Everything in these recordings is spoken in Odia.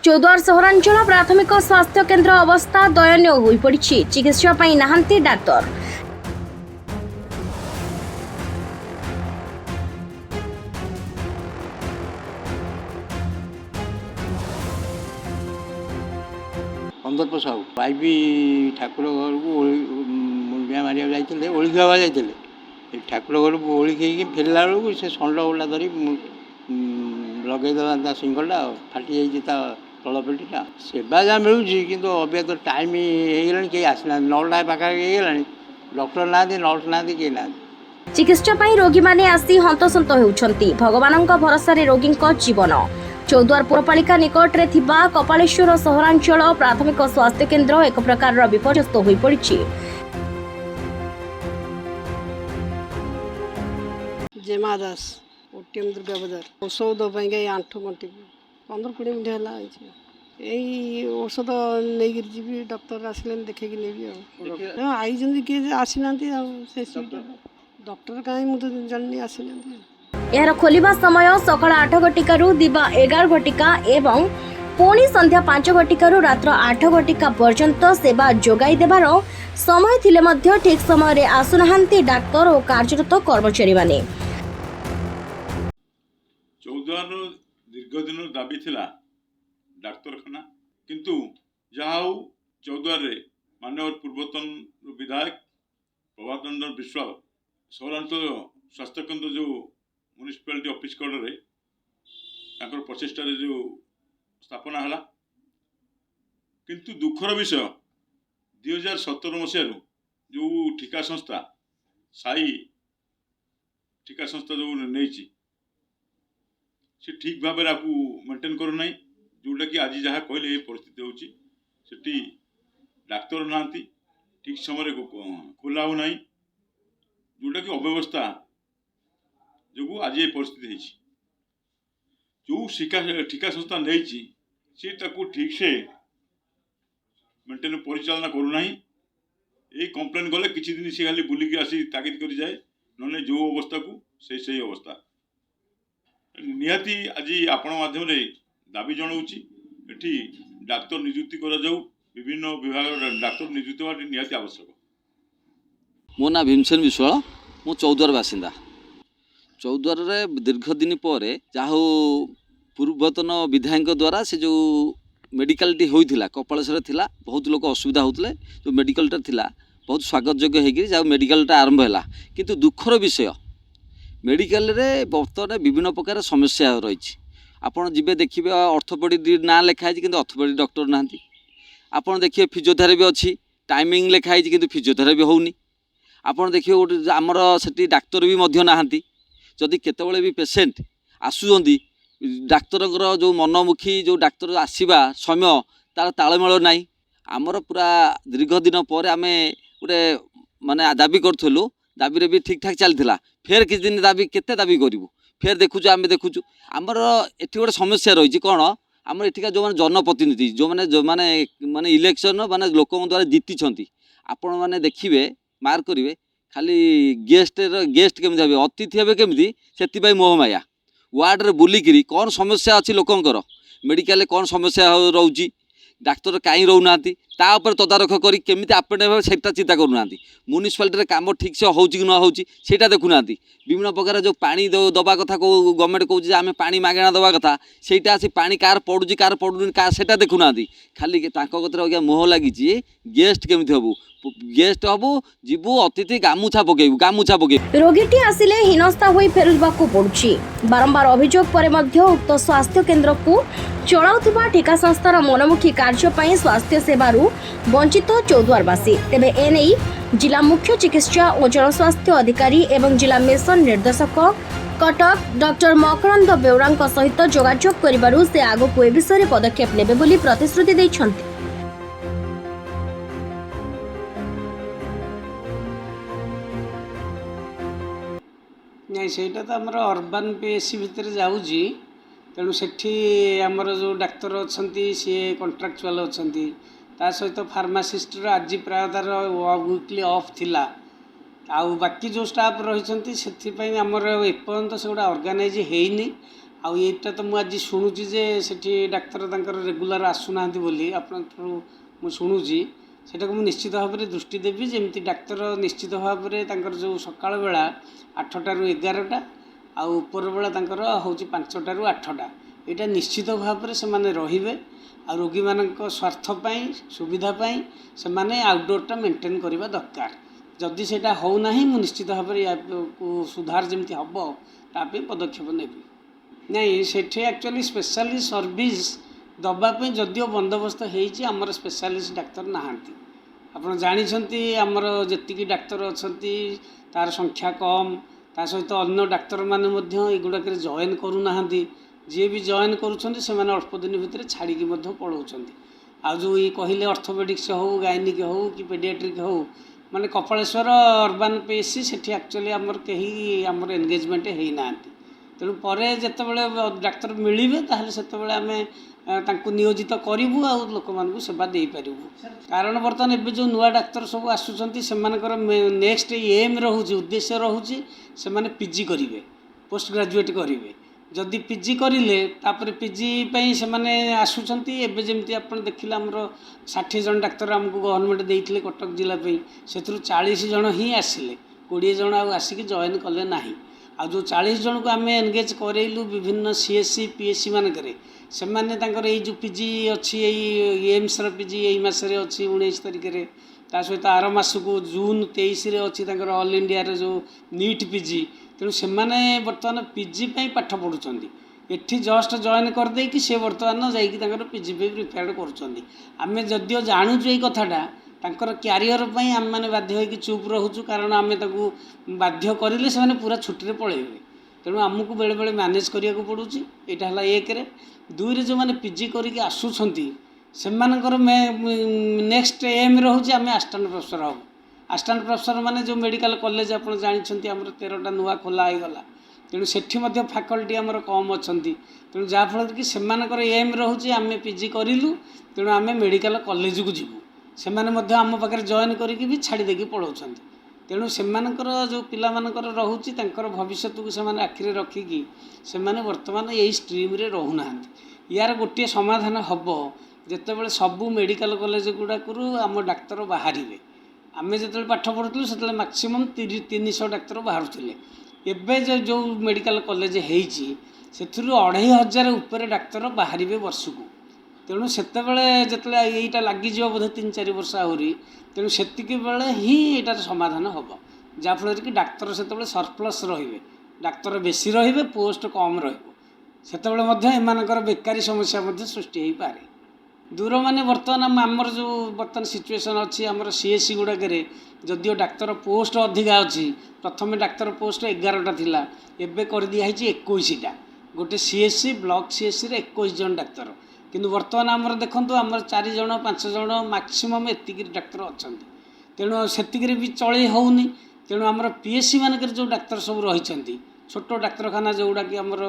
चौद्वार सहरांचल प्राथमिक स्वास्थ्य केन्द्र अवस्था दयनीय हो पड़ी। चिकित्सा पाई नाहांती डाक्तर। पंदर साहू पाइबी ठाकुर घर को मुंडिया मारिया जाते ओली गावा जाते ठाकुर घर को ओली खेल फेरला बेलू से षंड गुला धरी लगेदेला सिंगलटा फाटी जा तल पेटीटा सेवा जहाँ मिलूँ कि अभी तो टाइम हो कहीं आसना 9टा पाखा डॉक्टर ना नर्स ना कहीं ना। चिकित्सा पाई रोगी माने आसी हंतसंत होउछंती। भगवानंक भरोसा रे रोगींक जीवन। चौद्वार पुरपालिका निकट रे थिबा कपालेश्वर सहरांचल प्राथमिक स्वास्थ्य केन्द्र एक प्रकार विपर्यस्त होई पड़िछि। जेमा दास ओटीएम दुर्गा बाजार औषध पाई आंठू गंटी 15-20 मिनट है औषध नहीं जी डॉक्टर आसिले देखे नहीं आई किए आसी ना डॉक्टर कहीं मुझे जानी आसी ना। यार खोलिबा समय सकाळ 8 घटिकारु दिबा 11 घटिका एवं पुणी संध्या 5 घटिकारु रात्र 8 घटिका पर्यंत सेवा जोगाई देबार समय थिले मध्य ठीक समय रे आसुनाहांती डाक्तर और कार्यरत कर्मचारी माने। चौद्वार दीर्घ दिन दाबी थिला डाक्तरखाना किंतु जहाँ चौद्वार माननीय पूर्वतन विधायक प्रभात रंजन विश्वाल सहरांचल स्वास्थ्य केन्द्र जो म्युनिसिपालिटी ऑफिस कड़े प्रचेषार जो स्थापना है किंतु दुखर विषय 2017 मसीह जो ठिका संस्था साई ठिका संस्था जो नहीं से ठीक भाव मेंटेन करना जोटा कि आज जहाँ कहले ये परिस्थिति होती डाक्तर ना ठीक समय खोला हो ना जोटा कि अव्यवस्था जो आज ये परिस्थिति है जो ठिका संस्था नहीं सी ठीक से मेंटेन परिचालना करूना ये कंप्लेन गले किसी दिन सी खाली बुलिकी आसी तागिद कर जाए ना जो अवस्था को सही अवस्था निहाती आज आपण माध्यम दाबी जनाऊँगी एटी डाक्तर नियुक्ति करा जाऊ विभिन्न विभाग डाक्तर नियुक्ति होगा निहाती आवश्यक। मो ना भीमसेन विश्वाल मु चौद्वार बासिंदा। चौद्वार रे दीर्घ दिन पर जहाँ पूर्वतन विधायक द्वारा से जो मेडिकलटी होता कपालेश्वर थिला बहुत लोग असुविधा होते जो मेडिकलटा थिला बहुत स्वागत योग्य होगी जहाँ मेडिकलटा आरंभ है किंतु दुखर विषय मेडिकल रे बर्तमान विभिन्न प्रकार समस्या रही। आपड़ जी देखिए ऑर्थोपेडिक ना लिखाई कि ऑर्थोपेडिक डॉक्टर ना आपड़ देखिए फिजियोथेरापी अच्छी टाइमिंग लिखाई कि फिजियोथेरापी होनी आपड़ देखिए गोटे आमर से डाक्तर भी नहांती जदि केतबेले भी पेसेंट आसुंच डाक्तर जो मनमुखी जो डाक्तर आसवा समय तार तालमेल नाई आमर पूरा दीर्घ दिन पर आम गोटे माने दाबी करूँ दाबी भी ठीक ठाक चलता फेर किसी दिन दाबी केते दाबी करूँ फेर देखुँ आम देखुँ आमर एटी गोटे समस्या रही कौन आम एठिका जो जनप्रतिनिधि जो मैंने माने इलेक्शन माने लोक द्वारा जीति आपण मैंने देखिए मार्क करेंगे खाली गेस्ट केमी हे अतिथि हे केमी से मोहमाया वार्ड रे बुलिकी कौन समस्या अच्छी लोकंर मेडिकल कौन समस्या रोची डाक्तर कहीं रोना तापर तदारख करी केमी आपणे से चिंता करूना म्युनिसिपालिटी काम ठीक से हो कि न हो देखुना विभिन्न प्रकार जो पानी दवा कथा गवर्नमेंट कौच आम पानी मागणा दवा कथा से पानी कार पड़ू कार पड़ूनी से देखुना खाली कतरे मोह लगी गेस्ट केमी हबू गेस्ट हबू जीवु अतिथि गामुछा पकेबू रोगीटी आसिले हिनस्ता होई फेरुबाकू पड़ुछि। बारंबार अभियोग परे मध्य उक्त स्वास्थ्य केन्द्र को चलाउथिबा ठिका संस्थार मनमुखी कार्य पई स्वास्थ्य सेवारू वंचित चौद्वारवासी। तेबे एनेई जिला मुख्य चिकित्सा और जनस्वास्थ्य अधिकारी एवं जिला मिशन निर्देशक कटक डॉक्टर मकरंद बेउरा सहित जोगाजोग करिबारु से आगकू ए विषय पदक्षेप नेबे बोली प्रतिश्रुति दैछन्ति। नहीं सेटा तो आमर अर्बान पीएससी भितर जाऊँगी तेणु सेठी आमर जो डाक्तर अच्छा सी कंट्राक्चुआल अच्छा सहित फार्मासीस्ट आज प्राय तार वीकली ऑफ थिला आउ बाकी जो स्टाफ रही से आमर एपर्यंत से गोटा ऑर्गेनाइज होनी ଆଉ ଏଇଟା ତ ମୁଁ ଆଜି ଶୁଣୁଛି ଯେ ସେଠି ଡାକ୍ତର ତାଙ୍କର ରେଗୁଲାର ଆସୁନାହାନ୍ତି ବୋଲି ଆପଣଙ୍କଠୁ ମୁଁ ଶୁଣୁଛି। ସେଟାକୁ ମୁଁ ନିଶ୍ଚିତ ଭାବରେ ଦୃଷ୍ଟି ଦେବି, ଯେମିତି ଡାକ୍ତର ନିଶ୍ଚିତ ଭାବରେ ତାଙ୍କର ଯେଉଁ ସକାଳ ବେଳା 8ଟାରୁ 11ଟା ଆଉ ଉପର ବେଳା ତାଙ୍କର ହେଉଛି 5ଟାରୁ 8ଟା, ଏଇଟା ନିଶ୍ଚିତ ଭାବରେ ସେମାନେ ରହିବେ। ଆଉ ରୋଗୀମାନଙ୍କ ସ୍ୱାର୍ଥ ପାଇଁ ସୁବିଧା ପାଇଁ ସେମାନେ ଆଉଟଡୋରଟା ମେଣ୍ଟେନ୍ କରିବା ଦରକାର। ଯଦି ସେଇଟା ହେଉନାହିଁ ମୁଁ ନିଶ୍ଚିତ ଭାବରେ ୟାକୁ ସୁଧାର ଯେମିତି ହେବ ତା ପାଇଁ ପଦକ୍ଷେପ ନେବି। ନାଇଁ ସେଠି ଆକ୍ଚୁଆଲି ସ୍ପେଶାଲିଷ୍ଟ ସର୍ଭିସ୍ ଦେବା ପାଇଁ ଯଦିଓ ବନ୍ଦୋବସ୍ତ ହେଇଛି, ଆମର ସ୍ପେଶାଲିଷ୍ଟ ଡାକ୍ତର ନାହାନ୍ତି। ଆପଣ ଜାଣିଛନ୍ତି ଆମର ଯେତିକି ଡାକ୍ତର ଅଛନ୍ତି ତାର ସଂଖ୍ୟା କମ୍, ତା ସହିତ ଅନ୍ୟ ଡାକ୍ତରମାନେ ମଧ୍ୟ ଏଗୁଡ଼ାକରେ ଜଏନ୍ କରୁନାହାନ୍ତି। ଯିଏ ବି ଜଏନ୍ କରୁଛନ୍ତି ସେମାନେ ଅଳ୍ପ ଦିନ ଭିତରେ ଛାଡ଼ିକି ମଧ୍ୟ ପଳାଉଛନ୍ତି। ଆଉ ଯେଉଁ ଏଇ କହିଲେ ଅର୍ଥୋପେଡ଼ିକ୍ସ ହେଉ, ଗାଇନିକ୍ ହେଉ କି ପେଡ଼ିଆଟ୍ରିକ୍ ହେଉ, ମାନେ କପଳେଶ୍ୱର ଅର୍ବାନ୍ ପିଏସି ସେଠି ଆକ୍ଚୁଆଲି ଆମର କେହି ଆମର ଏନଗେଜମେଣ୍ଟ ହେଇନାହାନ୍ତି। ତେଣୁ ପରେ ଯେତେବେଳେ ଡାକ୍ତର ମିଳିବେ ତାହେଲେ ସେତେବେଳେ ଆମେ ତାଙ୍କୁ ନିୟୋଜିତ କରିବୁ ଆଉ ଲୋକମାନଙ୍କୁ ସେବା ଦେଇପାରିବୁ। କାରଣ ବର୍ତ୍ତମାନ ଏବେ ଯେଉଁ ନୂଆ ଡାକ୍ତର ସବୁ ଆସୁଛନ୍ତି ସେମାନଙ୍କର ନେକ୍ସଟ ଏମ୍ ରହୁଛି, ଉଦ୍ଦେଶ୍ୟ ରହୁଛି ସେମାନେ ପିଜି କରିବେ, ପୋଷ୍ଟ ଗ୍ରାଜୁଏଟ୍ କରିବେ। ଯଦି ପିଜି କରିଲେ ତାପରେ ପିଜି ପାଇଁ ସେମାନେ ଆସୁଛନ୍ତି। ଏବେ ଯେମିତି ଆପଣ ଦେଖିଲେ ଆମର 60 ଜଣ ଡାକ୍ତର ଆମକୁ ଗଭର୍ଣ୍ଣମେଣ୍ଟ ଦେଇଥିଲେ କଟକ ଜିଲ୍ଲା ପାଇଁ, ସେଥିରୁ 40 ଜଣ ହିଁ ଆସିଲେ, 20 ଜଣ ଆଉ ଆସିକି ଜଏନ୍ କଲେ ନାହିଁ। ଆଉ ଯେଉଁ 40 ଜଣକୁ ଆମେ ଏନଗେଜ୍ କରେଇଲୁ ବିଭିନ୍ନ CSC PSC ମାନଙ୍କରେ, ସେମାନେ ତାଙ୍କର ଏଇ ଯେଉଁ ପିଜି ଅଛି, ଏଇ ଏମ୍ସର ପିଜି ଏଇ ମାସରେ ଅଛି 19 ତାରିଖରେ, ତା ସହିତ ଆର ମାସକୁ ଜୁନ୍ 23ରେ ଅଛି ତାଙ୍କର ଅଲ୍ ଇଣ୍ଡିଆର ଯେଉଁ ନିଟ୍ ପିଜି। ତେଣୁ ସେମାନେ ବର୍ତ୍ତମାନ ପିଜି ପାଇଁ ପାଠ ପଢ଼ୁଛନ୍ତି, ଏଠି ଜଷ୍ଟ ଜଏନ୍ କରିଦେଇକି ସେ ବର୍ତ୍ତମାନ ଯାଇକି ତାଙ୍କର ପିଜି ପାଇଁ ପ୍ରିପେୟାର୍ଡ଼ କରୁଛନ୍ତି। ଆମେ ଯଦିଓ ଜାଣୁଛୁ ଏଇ କଥାଟା, ତାଙ୍କର କ୍ୟାରିୟର ପାଇଁ ଆମେମାନେ ବାଧ୍ୟ ହୋଇକି ଚୁପ୍ ରହୁଛୁ, କାରଣ ଆମେ ତାକୁ ବାଧ୍ୟ କରିଲେ ସେମାନେ ପୁରା ଛୁଟିରେ ପଳାଇବେ। ତେଣୁ ଆମକୁ ବେଳେବେଳେ ମ୍ୟାନେଜ୍ କରିବାକୁ ପଡ଼ୁଛି। ଏଇଟା ହେଲା 1ରେ। 2ରେ ଯେଉଁମାନେ ପିଜି କରିକି ଆସୁଛନ୍ତି ସେମାନଙ୍କର ନେକ୍ସଟ ଏମ୍ ରହୁଛି ଆମେ ଆସିଷ୍ଟାଣ୍ଟ ପ୍ରଫେସର ହେବୁ। ଆସିଷ୍ଟାଣ୍ଟ ପ୍ରଫେସର ମାନେ ଯେଉଁ ମେଡ଼ିକାଲ କଲେଜ ଆପଣ ଜାଣିଛନ୍ତି ଆମର 13ଟା ନୂଆ ଖୋଲା ହେଇଗଲା, ତେଣୁ ସେଠି ମଧ୍ୟ ଫାକଲ୍ଟି ଆମର କମ୍ ଅଛନ୍ତି। ତେଣୁ ଯାହାଫଳରେ କି ସେମାନଙ୍କର ଏମ୍ ରହୁଛି ଆମେ ପିଜି କରିଲୁ, ତେଣୁ ଆମେ ମେଡ଼ିକାଲ କଲେଜକୁ ଯିବୁ। ସେମାନେ ମଧ୍ୟ ଆମ ପାଖରେ ଜଏନ୍ କରିକି ବି ଛାଡ଼ି ଦେଇକି ପଳାଉଛନ୍ତି। ତେଣୁ ସେମାନଙ୍କର ଯେଉଁ ପିଲାମାନଙ୍କର ରହୁଛି ତାଙ୍କର ଭବିଷ୍ୟତକୁ ସେମାନେ ଆଖିରେ ରଖିକି ସେମାନେ ବର୍ତ୍ତମାନ ଏଇ ଷ୍ଟ୍ରିମ୍ରେ ରହୁନାହାନ୍ତି। ୟାର ଗୋଟିଏ ସମାଧାନ ହେବ ଯେତେବେଳେ ସବୁ ମେଡ଼ିକାଲ କଲେଜ ଗୁଡ଼ାକରୁ ଆମ ଡାକ୍ତର ବାହାରିବେ। ଆମେ ଯେତେବେଳେ ପାଠ ପଢ଼ୁଥିଲୁ ସେତେବେଳେ ମାକ୍ସିମମ୍ 300 ଡାକ୍ତର ବାହାରୁଥିଲେ। ଏବେ ଯେଉଁ ମେଡ଼ିକାଲ କଲେଜ ହେଇଛି ସେଥିରୁ 2500 ଉପରେ ଡାକ୍ତର ବାହାରିବେ ବର୍ଷକୁ। ତେଣୁ ସେତେବେଳେ ଯେତେବେଳେ ଏଇଟା ଲାଗିଯିବ ବୋଧେ 3-4 ବର୍ଷ ଆହୁରି, ତେଣୁ ସେତିକି ବେଳେ ହିଁ ଏଇଟାର ସମାଧାନ ହେବ। ଯାହାଫଳରେ କି ଡାକ୍ତର ସେତେବେଳେ ସରପ୍ଲସ୍ ରହିବେ, ଡାକ୍ତର ବେଶୀ ରହିବେ, ପୋଷ୍ଟ କମ୍ ରହିବ। ସେତେବେଳେ ମଧ୍ୟ ଏମାନଙ୍କର ବେକାରୀ ସମସ୍ୟା ମଧ୍ୟ ସୃଷ୍ଟି ହୋଇପାରେ। ଦୂର ମାନେ ବର୍ତ୍ତମାନ ଆମର ଯେଉଁ ବର୍ତ୍ତମାନ ସିଚୁଏସନ୍ ଅଛି ଆମର CSC ଗୁଡ଼ାକରେ ଯଦିଓ ଡାକ୍ତର ପୋଷ୍ଟ ଅଧିକା ଅଛି, ପ୍ରଥମେ ଡାକ୍ତର ପୋଷ୍ଟ 11ଟା ଥିଲା, ଏବେ କରିଦିଆହେଇଛି 21ଟା। ଗୋଟେ CSC ବ୍ଲକ CSCରେ 21 ଜଣ ଡାକ୍ତର, କିନ୍ତୁ ବର୍ତ୍ତମାନ ଆମର ଦେଖନ୍ତୁ ଆମର 4 ଜଣ 5 ଜଣ ମାକ୍ସିମମ୍ ଏତିକି ଡାକ୍ତର ଅଛନ୍ତି। ତେଣୁ ସେତିକିରେ ବି ଚଳେଇ ହେଉନି। ତେଣୁ ଆମର PSC ମାନଙ୍କରେ ଯେଉଁ ଡାକ୍ତର ସବୁ ରହିଛନ୍ତି, ଛୋଟ ଡାକ୍ତରଖାନା ଯେଉଁଗୁଡ଼ାକି ଆମର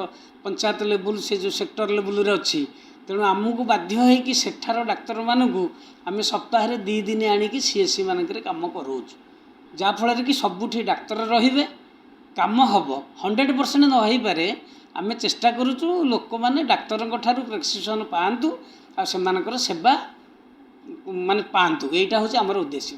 ପଞ୍ଚାୟତ ଲେବୁଲ୍ ସେ ଯେଉଁ ସେକ୍ଟର ଲେବୁଲ୍ରେ ଅଛି, ତେଣୁ ଆମକୁ ବାଧ୍ୟ ହୋଇକି ସେଠାର ଡାକ୍ତରମାନଙ୍କୁ ଆମେ ସପ୍ତାହରେ 2 ଦିନ ଆଣିକି CSC ମାନଙ୍କରେ କାମ କରାଉଛୁ। ଯାହାଫଳରେ କି ସବୁଠି ଡାକ୍ତର ରହିବେ, କାମ ହେବ। 100% ନ ହେଇପାରେ, ଆମେ ଚେଷ୍ଟା କରୁଛୁ ଲୋକମାନେ ଡାକ୍ତରଙ୍କ ଠାରୁ ପ୍ରେସ୍କ୍ରିପସନ୍ ପାଆନ୍ତୁ ଆଉ ସେମାନଙ୍କର ସେବା ମାନେ ପାଆନ୍ତୁ। ଏଇଟା ହେଉଛି ଆମର ଉଦ୍ଦେଶ୍ୟ।